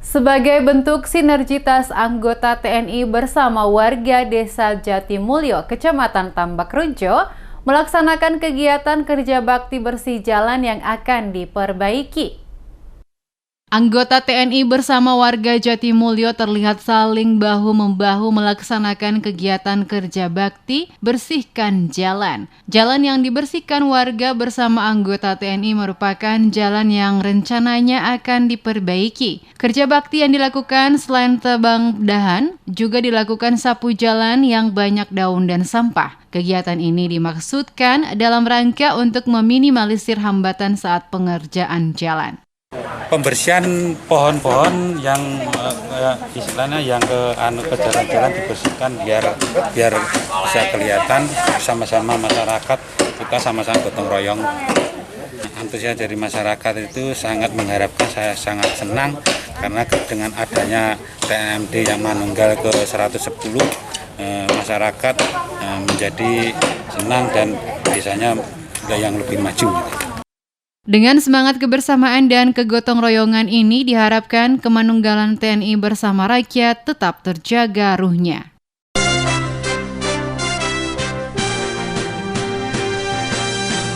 Sebagai bentuk sinergitas anggota TNI bersama warga Desa Jatimulyo, Kecamatan Tambak Rejo, melaksanakan kegiatan kerja bakti bersih jalan yang akan diperbaiki. Anggota TNI bersama warga Jatimulyo terlihat saling bahu-membahu melaksanakan kegiatan kerja bakti bersihkan jalan. Jalan yang dibersihkan warga bersama anggota TNI merupakan jalan yang rencananya akan diperbaiki. Kerja bakti yang dilakukan selain tebang dahan, juga dilakukan sapu jalan yang banyak daun dan sampah. Kegiatan ini dimaksudkan dalam rangka untuk meminimalisir hambatan saat pengerjaan jalan. Pembersihan pohon-pohon yang istilahnya yang ke jalan-jalan dibersihkan biar bisa kelihatan sama-sama masyarakat, kita sama-sama gotong royong. Antusias dari masyarakat itu sangat mengharapkan, saya sangat senang karena dengan adanya TNMD yang manunggal ke 110, masyarakat menjadi senang dan desanya yang lebih maju. Dengan semangat kebersamaan dan kegotong royongan ini diharapkan kemanunggalan TNI bersama rakyat tetap terjaga ruhnya.